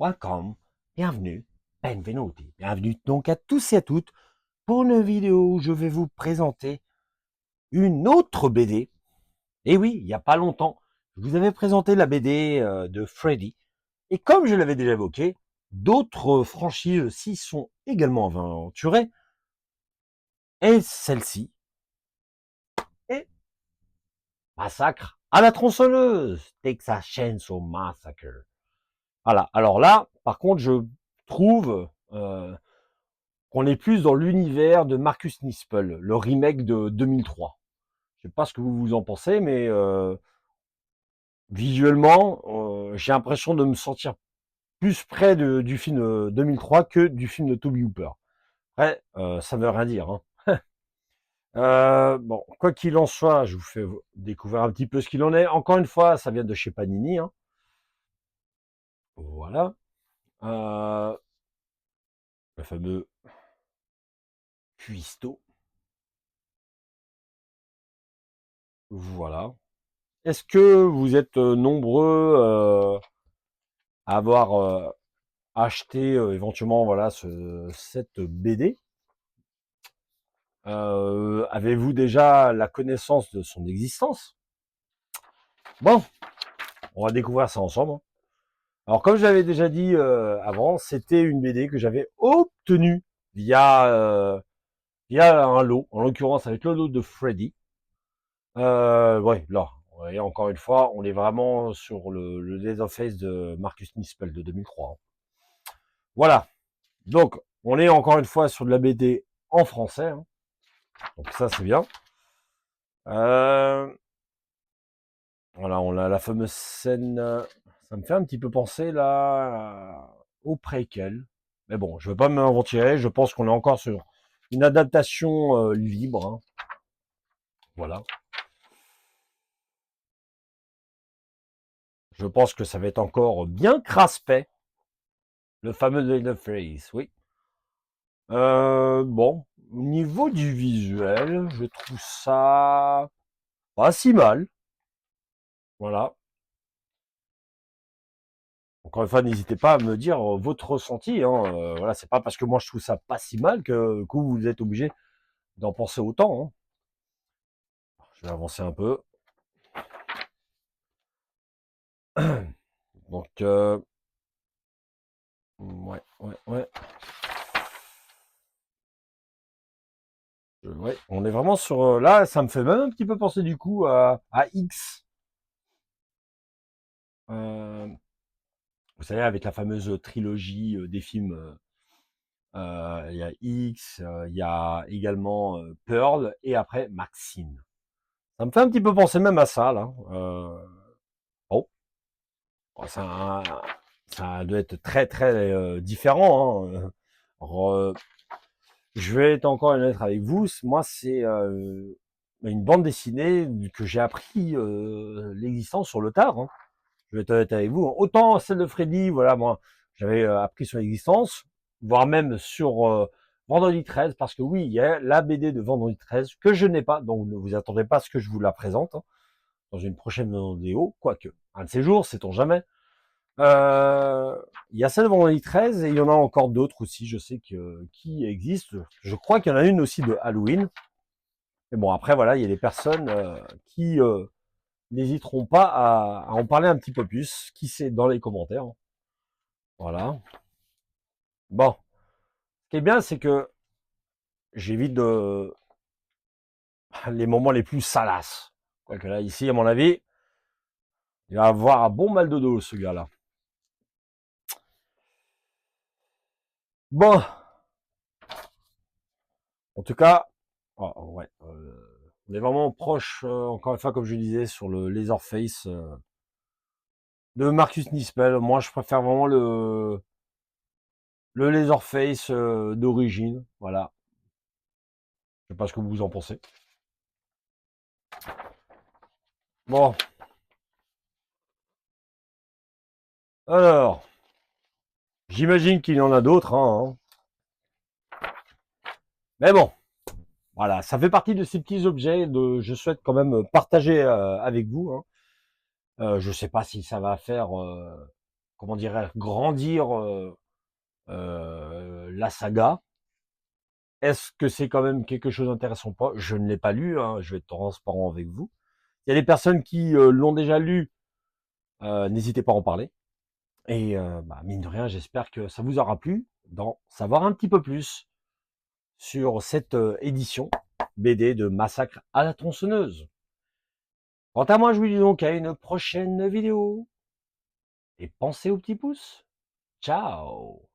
welcome, bienvenue, benvenuti, bienvenue donc à tous et à toutes pour une vidéo où je vais vous présenter une autre BD. Et oui, il n'y a pas longtemps, je vous avais présenté la BD de Freddy. Et comme je l'avais déjà évoqué, d'autres franchises s'y sont également aventurées. Et celle-ci est Massacre à la tronçonneuse, Texas Chainsaw Massacre. Voilà, alors là, par contre, je trouve qu'on est plus dans l'univers de Marcus Nispel, le remake de 2003. Je sais pas ce que vous en pensez, mais visuellement, j'ai l'impression de me sentir plus près du film 2003 que du film de Toby Hooper. Après, ça veut rien dire. Hein. Bon, quoi qu'il en soit, je vous fais découvrir un petit peu ce qu'il en est. Encore une fois, ça vient de chez Panini. Hein. Voilà. Le fameux cuistot. Voilà. Est-ce que vous êtes nombreux à avoir acheté éventuellement voilà cette BD? Avez-vous déjà la connaissance de son existence? Bon, on va découvrir ça ensemble. Hein. Alors comme j'avais déjà dit avant, c'était une BD que j'avais obtenue via un lot, en l'occurrence avec le lot de Freddy. Ouais, là, et encore une fois, on est vraiment sur le Leatherface de Marcus Nispel de 2003. Hein. Voilà. Donc, on est encore une fois sur de la BD en français. Hein. Donc ça, c'est bien. Voilà, on a la fameuse scène. Ça me fait un petit peu penser là au préquel. Mais bon, je ne vais pas m'aventurer. Je pense qu'on est encore sur une adaptation libre. Hein. Voilà. Je pense que ça va être encore bien craspé. Le fameux Leatherface, oui. Bon, au niveau du visuel, je trouve ça pas si mal. Voilà. Encore une fois, n'hésitez pas à me dire votre ressenti. Hein. Voilà, c'est pas parce que moi je trouve ça pas si mal que vous êtes obligé d'en penser autant. Hein. Je vais avancer un peu. Donc, ouais. Ouais, on est vraiment sur là, ça me fait même un petit peu penser du coup à X. Euh, vous savez, avec la fameuse trilogie des films. Il y a X, il y a également Pearl et après Maxine. Ça me fait un petit peu penser même à ça là. Bon, ça, ça doit être très très différent. Hein. Alors, je vais être encore honnête avec vous. Moi, c'est une bande dessinée que j'ai appris l'existence sur le tard. Hein. Je vais être honnête avec vous. Autant celle de Freddy, voilà, moi, j'avais appris son existence, voire même sur Vendredi 13, parce que oui, il y a la BD de Vendredi 13 que je n'ai pas, donc ne vous attendez pas à ce que je vous la présente hein, dans une prochaine vidéo, quoique, un de ces jours, sait-on jamais. Il y a celle de Vendredi 13 et il y en a encore d'autres aussi, je sais que qui existent. Je crois qu'il y en a une aussi de Halloween. Mais bon, après, voilà, il y a des personnes qui n'hésiteront pas à en parler un petit peu plus, qui sait dans les commentaires. Voilà. Bon, ce qui est bien, c'est que j'évite les moments les plus salaces. Quoique là, ici, à mon avis, il va avoir un bon mal de dos, ce gars-là. Bon, en tout cas, oh, ouais, on est vraiment proche, encore une fois, comme je disais, sur le Laserface de Marcus Nispel. Moi, je préfère vraiment le Laserface d'origine. Voilà. Je sais pas ce que vous en pensez. Bon, alors, j'imagine qu'il y en a d'autres, hein. Mais bon, voilà, ça fait partie de ces petits objets de je souhaite quand même partager avec vous. Hein. Je sais pas si ça va faire comment dirais grandir la saga. Est-ce que c'est quand même quelque chose d'intéressant ou pas? Je ne l'ai pas lu, hein, je vais être transparent avec vous. Il y a des personnes qui l'ont déjà lu, n'hésitez pas à en parler. Et bah, mine de rien, j'espère que ça vous aura plu d'en savoir un petit peu plus sur cette édition BD de Massacre à la tronçonneuse. Quant à moi, je vous dis donc à une prochaine vidéo. Et pensez au petit pouce. Ciao!